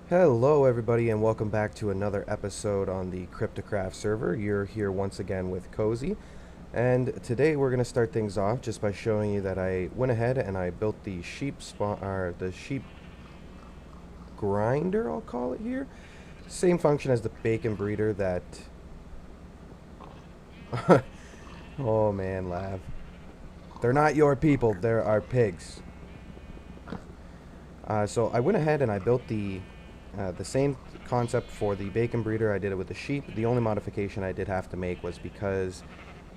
Hello, everybody, and welcome back to another episode on the CryptiCraft server. You're here once again with Cozy, and today we're going to start things off just by showing you that I went ahead and I built the sheep spawn, or the sheep grinder, I'll call it here. Same function as the bacon breeder that. Oh man, Lav. They're not your people. They're our pigs. So I went ahead and I built the same concept for the bacon breeder. I did it with the sheep. The only modification I did have to make was because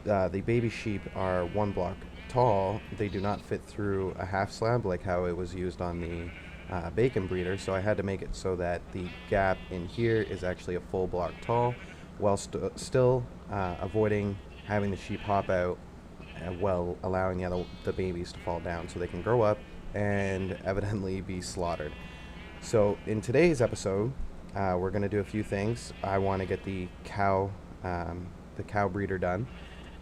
the baby sheep are 1 block tall. They do not fit through a half slab like how it was used on the bacon breeder. So I had to make it so that the gap in here is actually a full block tall, while still avoiding having the sheep hop out, while allowing the babies to fall down so they can grow up and evidently be slaughtered. So in today's episode, we're going to do a few things. I want to get the cow breeder done,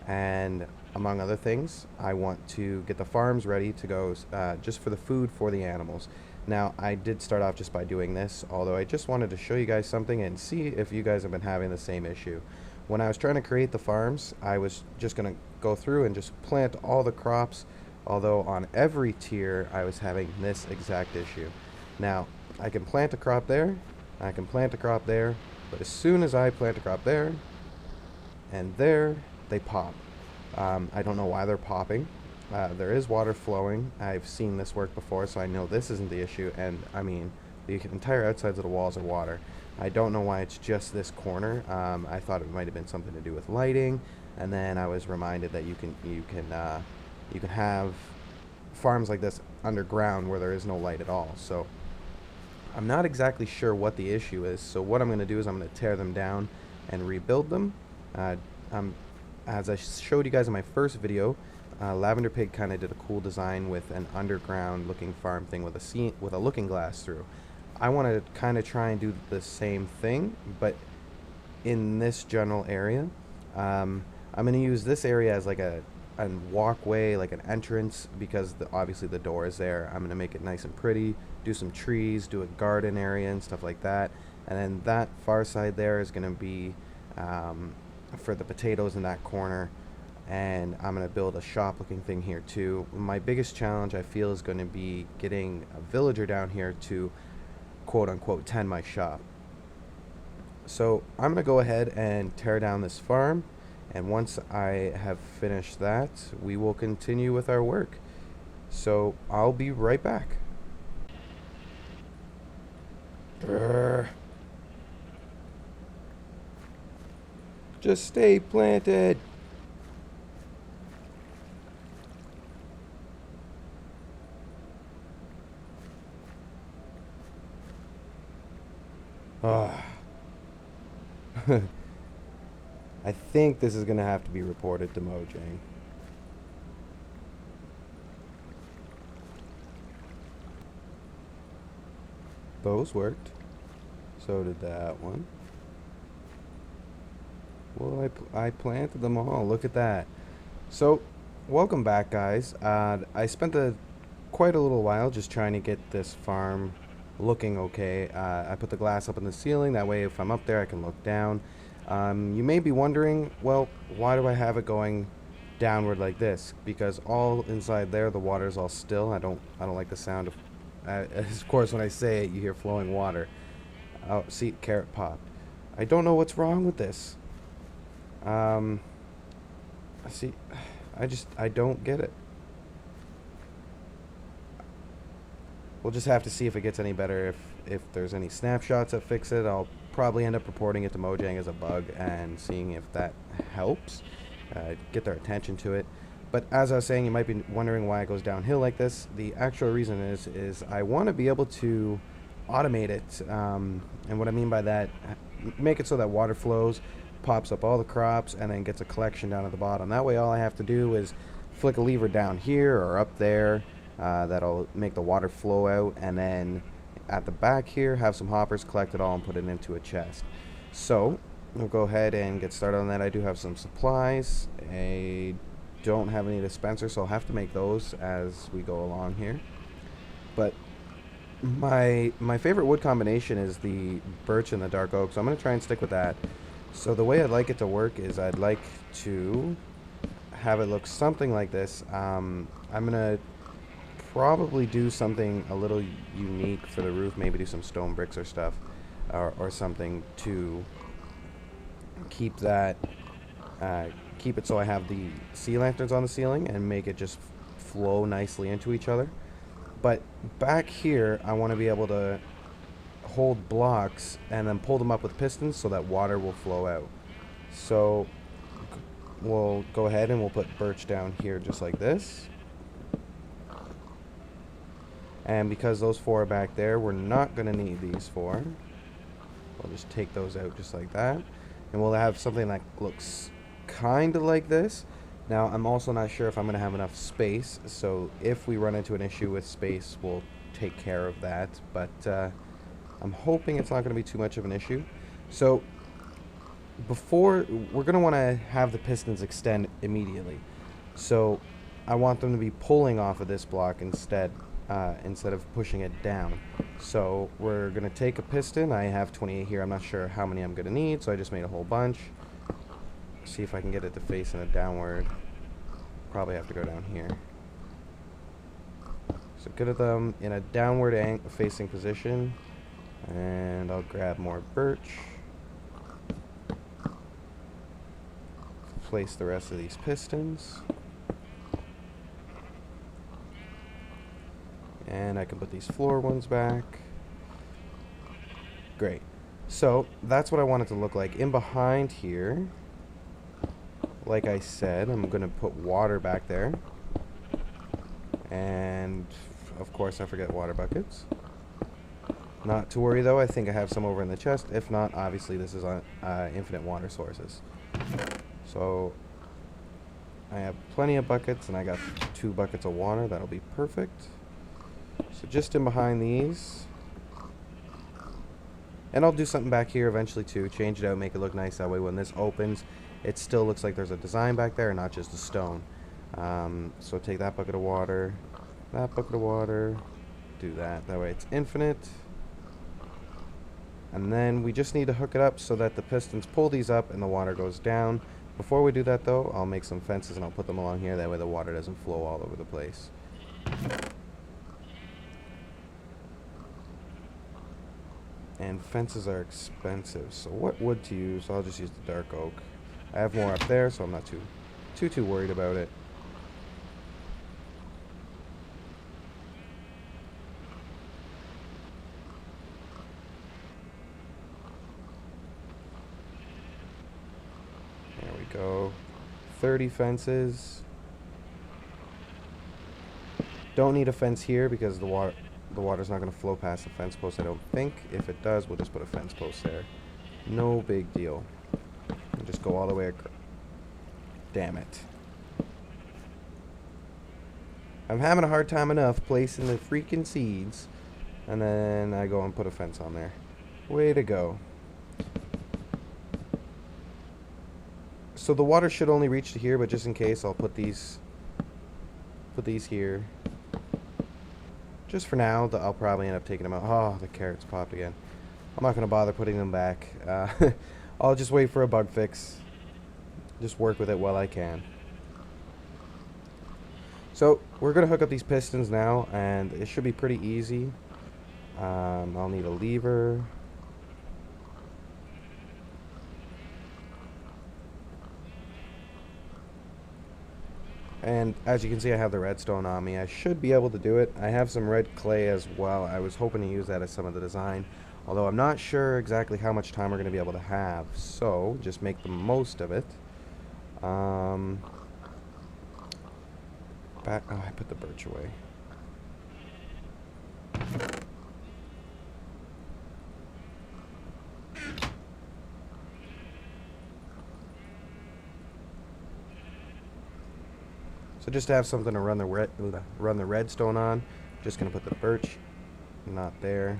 and among other things, I want to get the farms ready to go, just for the food for the animals. Now, I did start off just by doing this, although I just wanted to show you guys something and see if you guys have been having the same issue. When I was trying to create the farms, I was just going to go through and just plant all the crops, although on every tier I was having this exact issue. Now, I can plant a crop there, I can plant a crop there, but as soon as I plant a crop there and there, they pop. I don't know why they're popping. There is water flowing. I've seen this work before, so I know this isn't the issue, and I mean, the entire outsides of the walls are water. I don't know why it's just this corner. I thought it might have been something to do with lighting, and then I was reminded that you can have farms like this underground where there is no light at all. So I'm not exactly sure what the issue is, so what I'm going to do is I'm going to tear them down and rebuild them. As I showed you guys in my first video, Lavender Pig kind of did a cool design with an underground looking farm thing with a looking glass through. I want to kind of try and do the same thing, but in this general area. I'm going to use this area as like a walkway, like an entrance, because obviously the door is there. I'm going to make it nice and pretty, do some trees, do a garden area and stuff like that. And then that far side there is going to be for the potatoes in that corner. And I'm going to build a shop looking thing here too. My biggest challenge, I feel, is going to be getting a villager down here to quote unquote tend my shop. So I'm going to go ahead and tear down this farm, and once I have finished that, we will continue with our work. So I'll be right back. Brr. Just stay planted. Ah. I think this is going to have to be reported to Mojang. Those worked. So did that one. Well, I planted them all. Look at that. So, welcome back, guys. I spent quite a little while just trying to get this farm looking okay. I put the glass up in the ceiling. That way, if I'm up there, I can look down. You may be wondering, well, why do I have it going downward like this? Because all inside there, the water's all still. I don't like the sound of. Of course, when I say it, you hear flowing water. Oh, see, carrot popped. I don't know what's wrong with this. See, I don't get it. We'll just have to see if it gets any better. If there's any snapshots that fix it, I'll probably end up reporting it to Mojang as a bug and seeing if that helps get their attention to it. But as I was saying, you might be wondering why it goes downhill like this. The actual reason is I want to be able to automate it, and what I mean by that, make it so that water flows, pops up all the crops, and then gets a collection down at the bottom. That way all I have to do is flick a lever down here or up there, that'll make the water flow out, and then at the back here have some hoppers collect it all and put it into a chest. So we'll go ahead and get started on that. I do have some supplies. I don't have any dispensers, so I'll have to make those as we go along here. But My favorite wood combination is the birch and the dark oak, so I'm going to try and stick with that. So the way I'd like it to work is I'd like to have it look something like this. I'm going to probably do something a little unique for the roof, maybe do some stone bricks or stuff, or something to keep that, keep it so I have the sea lanterns on the ceiling and make it just flow nicely into each other. But back here, I want to be able to hold blocks and then pull them up with pistons so that water will flow out. So we'll go ahead and we'll put birch down here just like this. And because those 4 are back there, we're not going to need these 4. We'll just take those out just like that. And we'll have something that looks kind of like this. Now, I'm also not sure if I'm going to have enough space, so if we run into an issue with space, we'll take care of that, but I'm hoping it's not going to be too much of an issue. So, we're going to want to have the pistons extend immediately. So, I want them to be pulling off of this block instead of pushing it down. So, we're going to take a piston. I have 28 here. I'm not sure how many I'm going to need, so I just made a whole bunch. See if I can get it to face in a downward. Probably have to go down here. So get them in a downward facing position, and I'll grab more birch. Place the rest of these pistons, and I can put these floor ones back. Great. So that's what I want it to look like. In behind here, like I said, I'm going to put water back there. And, of course, I forget water buckets. Not to worry, though. I think I have some over in the chest. If not, obviously, this is on infinite water sources. So, I have plenty of buckets, and I got 2 buckets of water. That'll be perfect. So, just in behind these. And I'll do something back here eventually, too. Change it out, make it look nice. That way, when this opens, it still looks like there's a design back there and not just a stone. So take that bucket of water, do that. That way it's infinite. And then we just need to hook it up so that the pistons pull these up and the water goes down. Before we do that, though, I'll make some fences and I'll put them along here. That way the water doesn't flow all over the place. And fences are expensive, so what wood to use? I'll just use the dark oak. I have more up there, so I'm not too worried about it. There we go. 30 fences. Don't need a fence here because the water's not going to flow past the fence post, I don't think. If it does, we'll just put a fence post there. No big deal. Just go all the way across. Damn it. I'm having a hard time enough placing the freaking seeds, and then I go and put a fence on there. Way to go. So the water should only reach to here, but just in case, I'll put these here. Just for now, I'll probably end up taking them out. Oh, the carrots popped again. I'm not going to bother putting them back. I'll just wait for a bug fix. Just work with it while I can. So, we're going to hook up these pistons now, and it should be pretty easy. I'll need a lever. And as you can see, I have the redstone on me. I should be able to do it. I have some red clay as well. I was hoping to use that as some of the design, although I'm not sure exactly how much time we're going to be able to have. So, just make the most of it. Oh, I put the birch away. So just to have something to run the redstone on, just gonna put the birch, not there.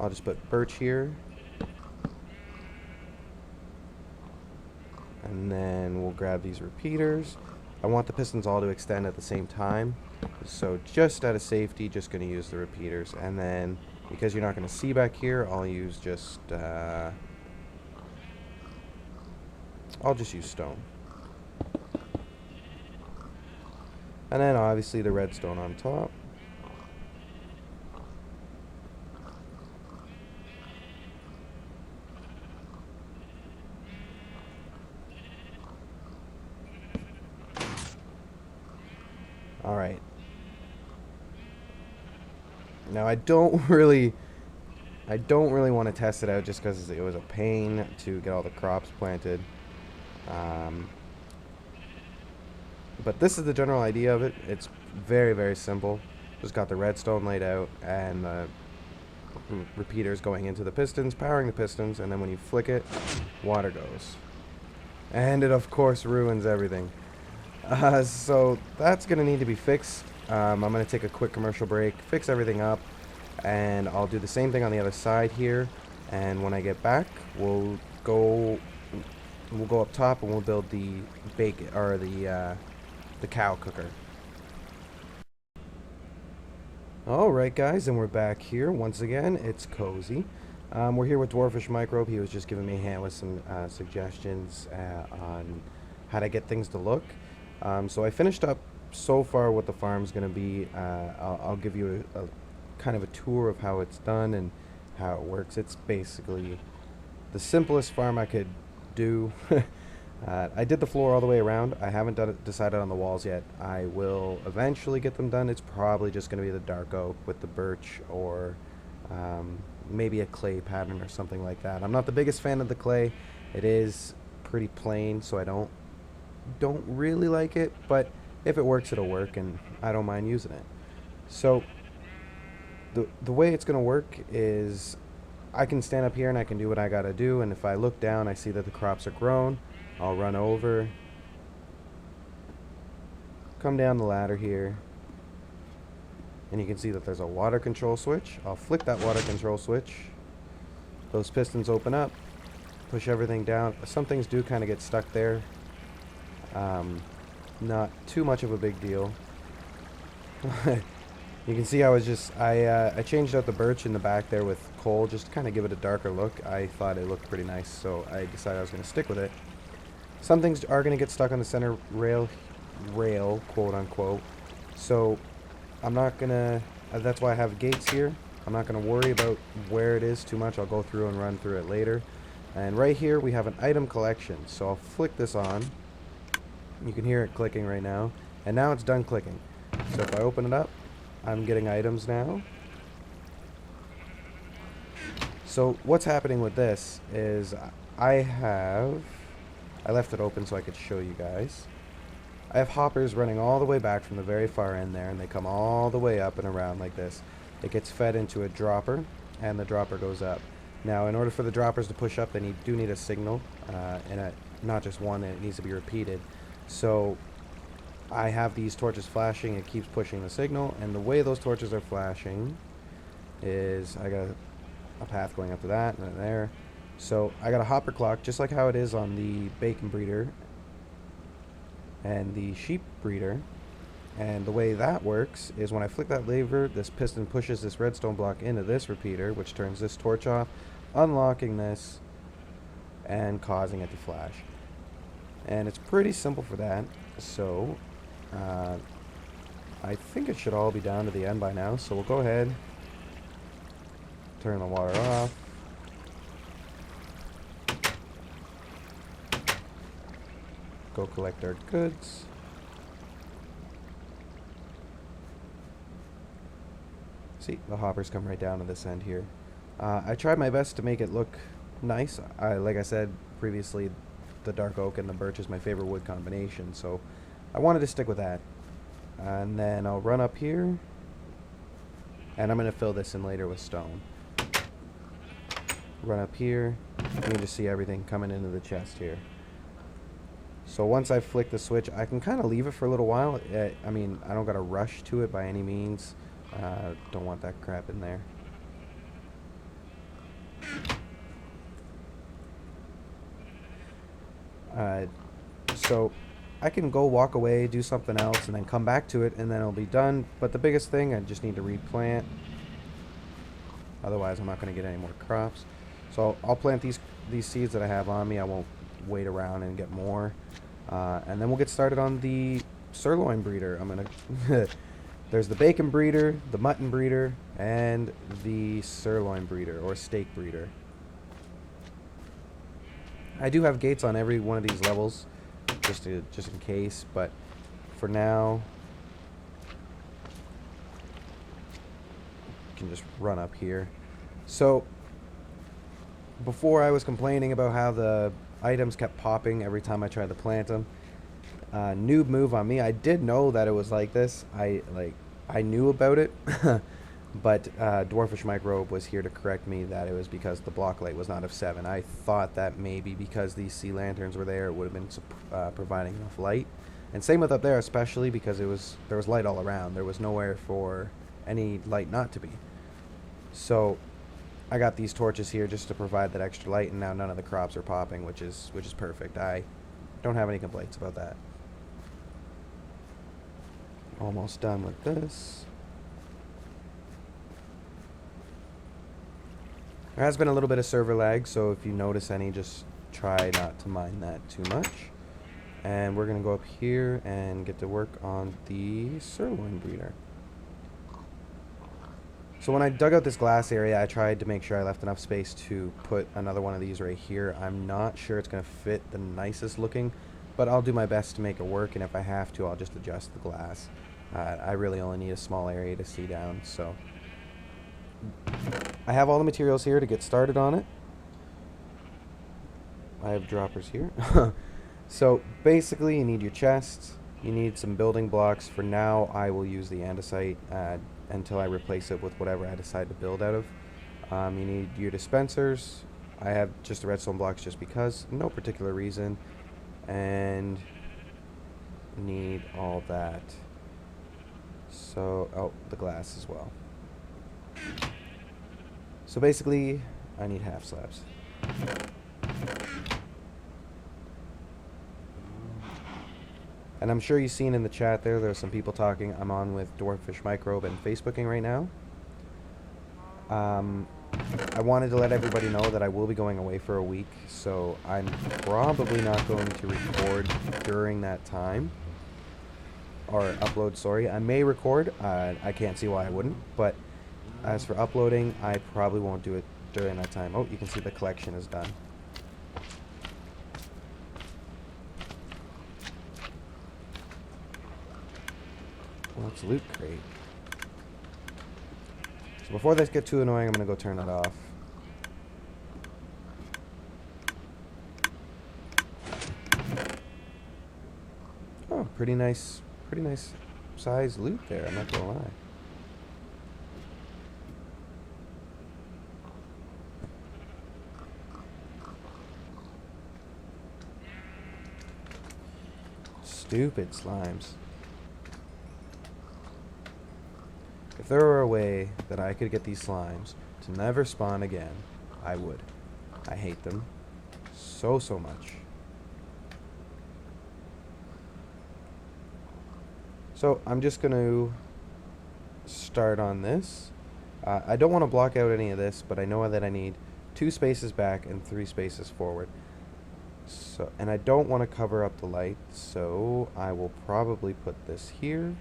I'll just put birch here. And then we'll grab these repeaters. I want the pistons all to extend at the same time. So just out of safety, just going to use the repeaters. And then, because you're not going to see back here, I'll use just, I'll just use stone. And then obviously the redstone on top. Alright. Now I don't really want to test it out just because it was a pain to get all the crops planted. But this is the general idea of it. It's very, very simple. Just got the redstone laid out and the repeaters going into the pistons, powering the pistons, and then when you flick it, water goes. And it of course ruins everything. So that's going to need to be fixed. I'm going to take a quick commercial break, fix everything up, and I'll do the same thing on the other side here. And when I get back, we'll go up top and we'll build the bacon or the cow cooker. Alright guys, and we're back here once again. It's Cozy. We're here with Dwarfish Microbe. He was just giving me a hand with some suggestions on how to get things to look. So I finished up so far what the farm's going to be. I'll give you a kind of a tour of how it's done and how it works. It's basically the simplest farm I could do. I did the floor all the way around. I haven't decided on the walls yet. I will eventually get them done. It's probably just going to be the dark oak with the birch or maybe a clay pattern or something like that. I'm not the biggest fan of the clay. It is pretty plain, so I don't really like it, but if it works, it'll work, and I don't mind using it. So the way it's going to work is I can stand up here and I can do what I got to do, and if I look down, I see that the crops are grown. I'll run over, come down the ladder here, and you can see that there's a water control switch. I'll flick that water control switch. Those pistons open up, push everything down. Some things do kind of get stuck there. Not too much of a big deal. You can see I changed out the birch in the back there with coal just to kind of give it a darker look. I thought it looked pretty nice, so I decided I was going to stick with it. Some things are going to get stuck on the center rail, quote unquote. So I'm not going to, that's why I have gates here. I'm not going to worry about where it is too much. I'll go through and run through it later. And right here we have an item collection. So I'll flick this on. You can hear it clicking right now. And now it's done clicking. So if I open it up, I'm getting items now. So what's happening with this is I left it open so I could show you guys. I have hoppers running all the way back from the very far end there, and they come all the way up and around like this. It gets fed into a dropper, and the dropper goes up. Now, in order for the droppers to push up, they do need a signal, and not just one, and it needs to be repeated. So I have these torches flashing. It keeps pushing the signal, and the way those torches are flashing is I got a path going up to that and then there. So I got a hopper clock, just like how it is on the bacon breeder and the sheep breeder. And the way that works is when I flick that lever, this piston pushes this redstone block into this repeater, which turns this torch off, unlocking this and causing it to flash. And it's pretty simple for that. So I think it should all be down to the end by now. So we'll go ahead, turn the water off. Go collect our goods. See, the hoppers come right down to this end here. I tried my best to make it look nice. Like I said previously, the dark oak and the birch is my favorite wood combination, so I wanted to stick with that. And then I'll run up here, and I'm going to fill this in later with stone. Run up here, you can just see everything coming into the chest here. So once I flick the switch, I can kind of leave it for a little while. I mean, I don't got to rush to it by any means. Don't want that crap in there. So I can go walk away, do something else, and then come back to it, and then it'll be done. But the biggest thing, I just need to replant. Otherwise, I'm not going to get any more crops. So I'll plant these seeds that I have on me. I won't wait around and get more. And then we'll get started on the sirloin breeder. I'm going to... There's the bacon breeder, the mutton breeder, and the sirloin breeder, or steak breeder. I do have gates on every one of these levels, just in case, but for now, you can just run up here. So, before I was complaining about how the items kept popping every time I tried to plant them. Noob move on me. I did know that it was like this. I knew about it, but Dwarfish Microbe was here to correct me that it was because the block light was not of 7. I thought that maybe because these sea lanterns were there, it would have been providing enough light. And same with up there, especially because there was light all around. There was nowhere for any light not to be. So I got these torches here just to provide that extra light, and now none of the crops are popping, which is perfect. I don't have any complaints about that. Almost done with this. There has been a little bit of server lag, so if you notice any, just try not to mind that too much. And we're going to go up here and get to work on the sirloin breeder. So when I dug out this glass area, I tried to make sure I left enough space to put another one of these right here. I'm not sure it's going to fit the nicest looking, but I'll do my best to make it work, and if I have to, I'll just adjust the glass. I really only need a small area to see down, so I have all the materials here to get started on it. I have droppers here. So basically you need your chests, you need some building blocks. For now I will use the andesite until I replace it with whatever I decide to build out of. You need your dispensers. I have just the redstone blocks just because, no particular reason, and need all that. So, oh, the glass as well. So basically, I need half slabs. And I'm sure you've seen in the chat there's some people talking. I'm on with Dwarfish Microbe and Facebooking right now. I wanted to let everybody know that I will be going away for a week, so I'm probably not going to record during that time. Or upload, sorry. I may record. I can't see why I wouldn't, but as for uploading, I probably won't do it during that time. Oh, you can see the collection is done. Well, it's loot crate. So before this gets too annoying, I'm going to go turn that off. Oh, pretty nice size loot there, I'm not gonna lie. Stupid slimes. If there were a way that I could get these slimes to never spawn again, I would. I hate them so much. So I'm just going to start on this. I don't want to block out any of this, but I know that I need 2 spaces back and 3 spaces forward. So, and I don't want to cover up the light, so I will probably put this here.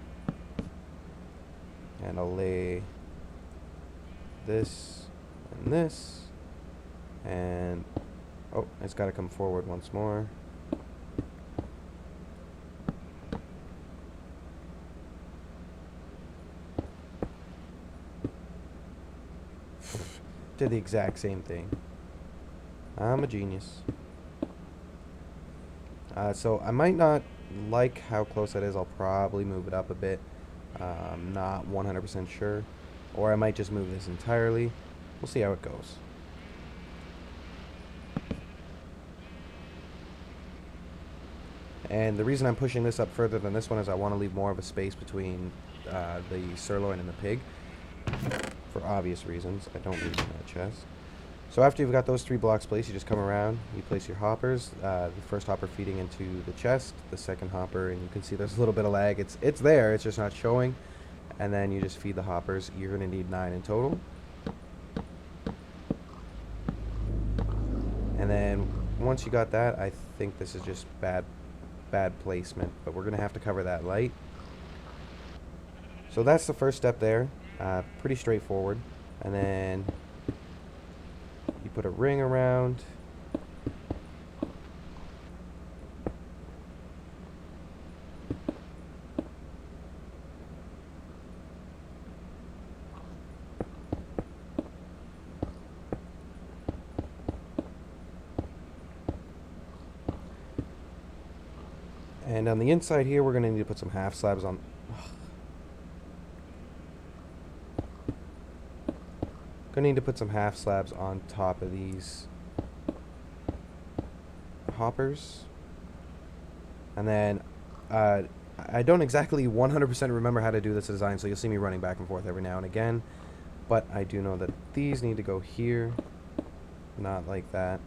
And I'll lay this and this. And, oh, it's got to come forward once more. Did the exact same thing. I'm a genius. So I might not like how close that is. I'll probably move it up a bit. Not 100% sure. Or I might just move this entirely. We'll see how it goes. And the reason I'm pushing this up further than this one is I want to leave more of a space between the sirloin and the pig. For obvious reasons. I don't need that chest. So after you've got those 3 blocks placed, you just come around, you place your hoppers, the first hopper feeding into the chest, the second hopper, and you can see there's a little bit of lag. It's there, it's just not showing. And then you just feed the hoppers. You're going to need 9 in total. And then once you got that, I think this is just bad placement, but we're going to have to cover that light. So that's the first step there. Pretty straightforward. And then you put a ring around. And on the inside here, we're going to need to put some half slabs on. Going to need to put some half slabs on top of these hoppers. And then I don't exactly 100% remember how to do this design, so you'll see me running back and forth every now and again. But I do know that these need to go here, not like that.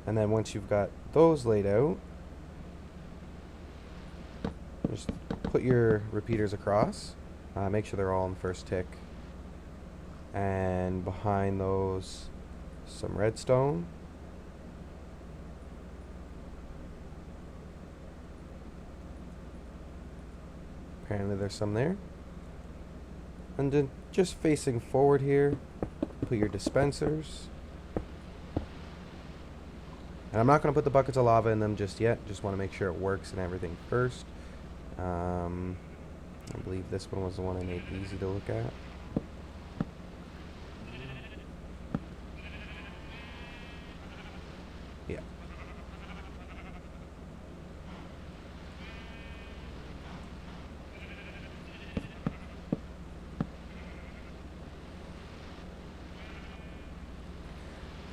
And then once you've got those laid out, just put your repeaters across. Make sure they're all in the first tick. And behind those, some redstone. Apparently there's some there. And then just facing forward here, put your dispensers. And I'm not going to put the buckets of lava in them just yet. Just want to make sure it works and everything first. I believe this one was the one I made easy to look at. Yeah.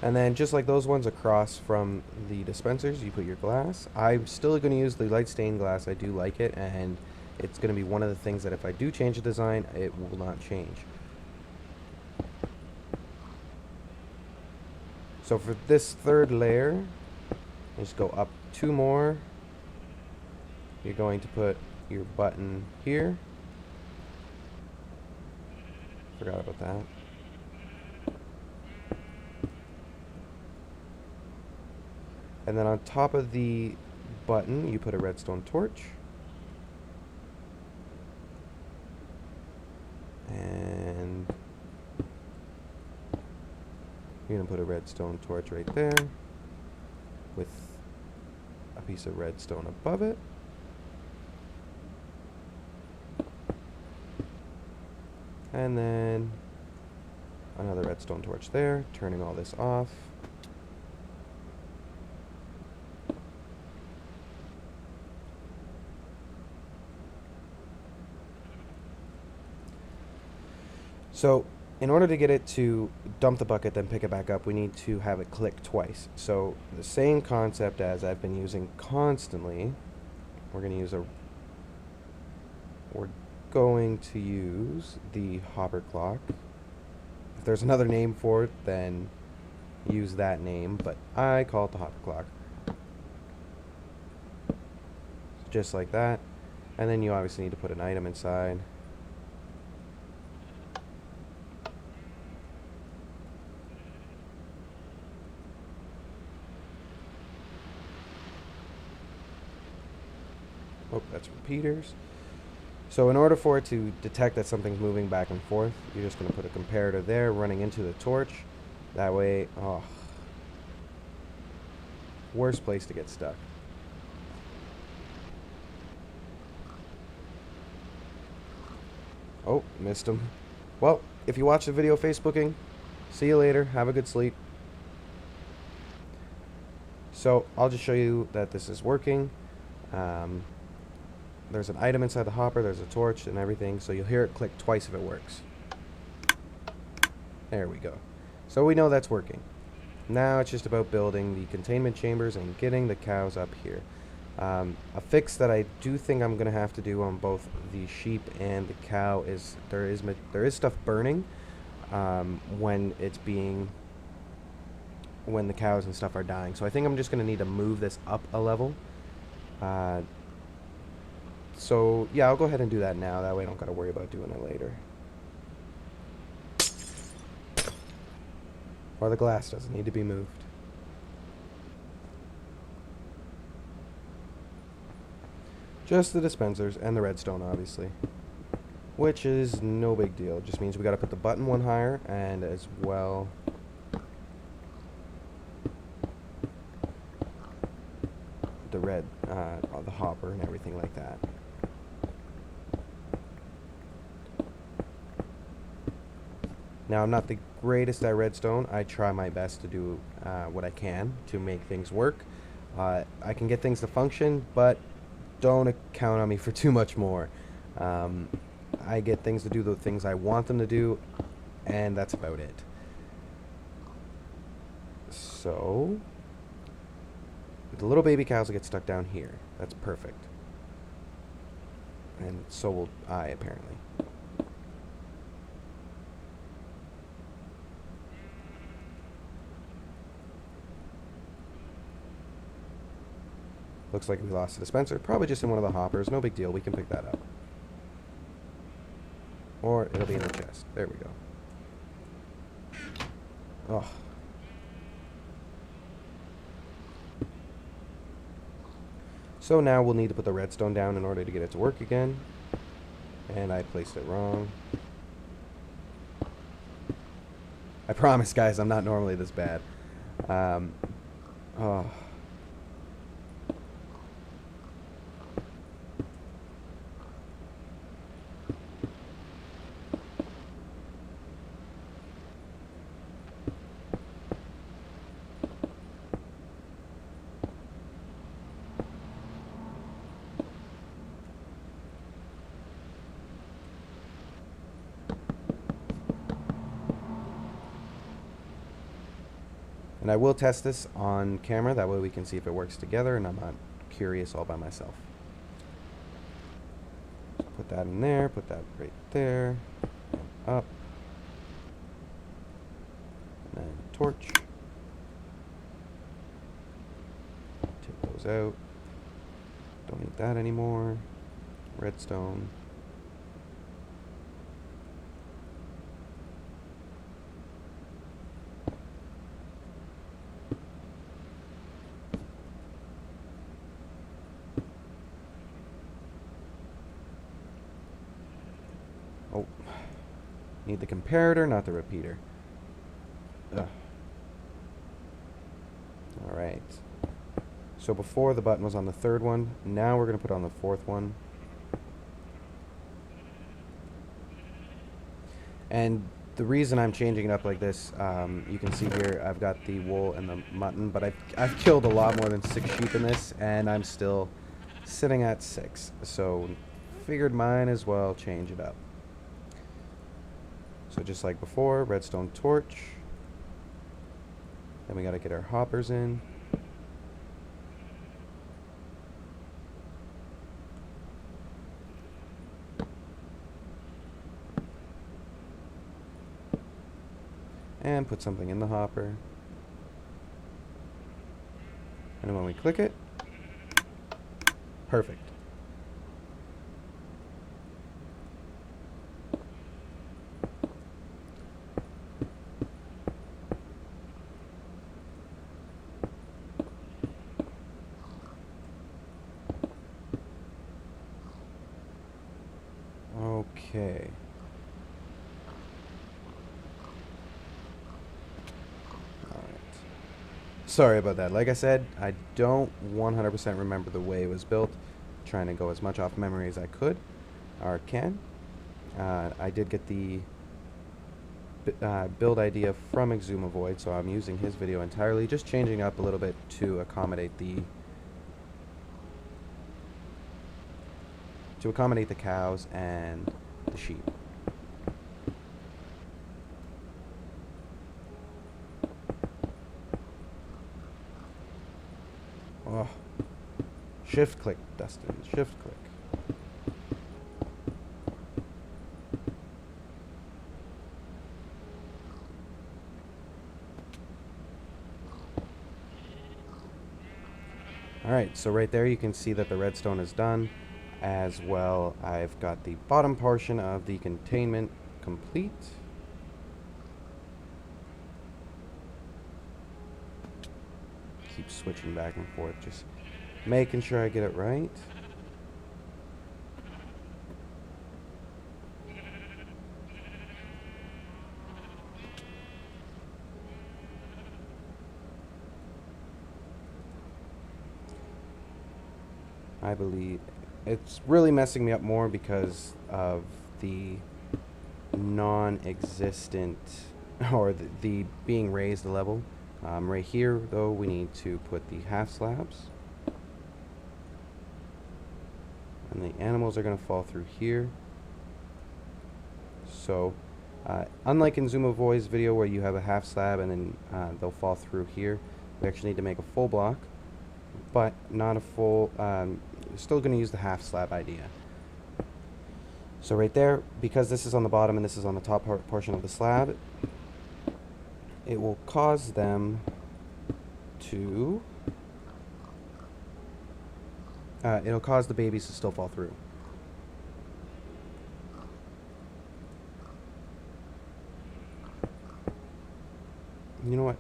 And then just like those ones across from the dispensers, you put your glass. I'm still going to use the light stained glass. I do like it, and it's going to be one of the things that if I do change the design, it will not change. So for this third layer, just go up 2 more. You're going to put your button here. Forgot about that. And then on top of the button, you put a redstone torch. And you're going to put a redstone torch right there with a piece of redstone above it. And then another redstone torch there, turning all this off. So in order to get it to dump the bucket, then pick it back up, we need to have it click twice. So the same concept as I've been using constantly, we're going to use the hopper clock. If there's another name for it, then use that name, but I call it the hopper clock. Just like that. And then you obviously need to put an item inside. Oh, that's repeaters. So in order for it to detect that something's moving back and forth, you're just going to put a comparator there running into the torch. That way, oh, worst place to get stuck. Oh, missed him. Well, if you watch the video Facebooking, see you later. Have a good sleep. So I'll just show you that this is working. There's an item inside the hopper, there's a torch and everything, so you'll hear it click twice if it works. There we go. So we know that's working. Now it's just about building the containment chambers and getting the cows up here. A fix that I do think I'm gonna have to do on both the sheep and the cow is there is stuff burning when the cows and stuff are dying. So I think I'm just gonna need to move this up a level. So yeah, I'll go ahead and do that now. That way I don't gotta worry about doing it later. Or the glass doesn't need to be moved. Just the dispensers and the redstone, obviously. Which is no big deal. It just means we gotta put the button one higher, and as well the hopper and everything like that. Now, I'm not the greatest at redstone. I try my best to do what I can to make things work. I can get things to function, but don't count on me for too much more. I get things to do the things I want them to do, and that's about it. So, the little baby cows will get stuck down here. That's perfect. And so will I, apparently. Looks like we lost a dispenser. Probably just in one of the hoppers. No big deal. We can pick that up. Or it'll be in the chest. There we go. Oh. So now we'll need to put the redstone down in order to get it to work again. And I placed it wrong. I promise, guys, I'm not normally this bad. Oh. And I will test this on camera, that way we can see if it works together and I'm not curious all by myself. Put that in there, put that right there, and up, and then torch. Take those out. Don't need that anymore. Redstone. Oh, need the comparator, not the repeater. Ugh. All right. So before the button was on the third one, now we're going to put on the fourth one. And the reason I'm changing it up like this, you can see here I've got the wool and the mutton, but I've killed a lot more than 6 sheep in this, and I'm still sitting at 6. So figured mine as well change it up. So just like before, redstone torch. Then we got to get our hoppers in. And put something in the hopper. And when we click it, perfect. Okay. Sorry about that. Like I said, I don't 100% remember the way it was built. Trying to go as much off memory as I could, or can. I did get the build idea from Xisumavoid, so I'm using his video entirely, just changing up a little bit to accommodate the cows and the sheep. Shift click, Dustin. Shift click. Alright, so right there you can see that the redstone is done. As well, I've got the bottom portion of the containment complete. Keep switching back and forth, just making sure I get it right. I believe it's really messing me up more because of the non-existent or the being raised level. Right here though, we need to put the half slabs, and the animals are going to fall through here. So unlike in Xisumavoid's video where you have a half slab and then they'll fall through here, we actually need to make a full block, but not a full, still going to use the half slab idea. So right there, because this is on the bottom and this is on the top portion of the slab, it will cause them to, it'll cause the babies to still fall through. You know what?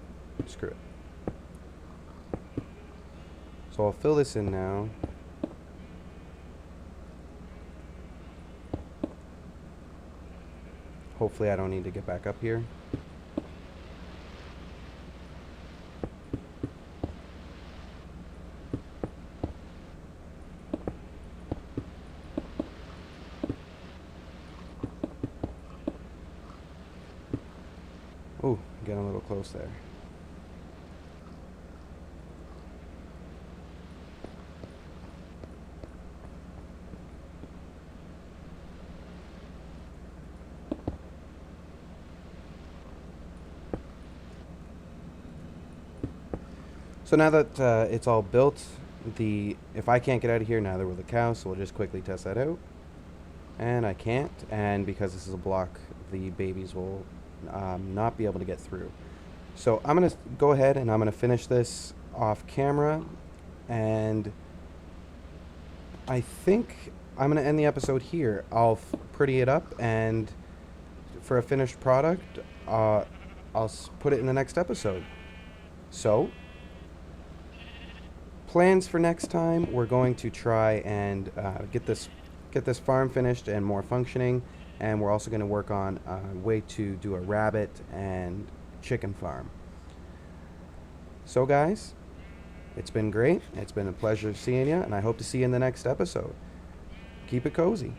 Screw it. So I'll fill this in now. Hopefully I don't need to get back up here. Ooh, getting a little close there. So now that it's all built, if I can't get out of here, neither will the cow, so we'll just quickly test that out. And I can't, and because this is a block, the babies will not be able to get through. So I'm going to go ahead and I'm going to finish this off camera, and I think I'm going to end the episode here. I'll pretty it up, and for a finished product, I'll put it in the next episode. So plans for next time, we're going to try and get this farm finished and more functioning, and we're also going to work on a way to do a rabbit and chicken farm. So guys, it's been great. It's been a pleasure seeing you, and I hope to see you in the next episode. Keep it cozy.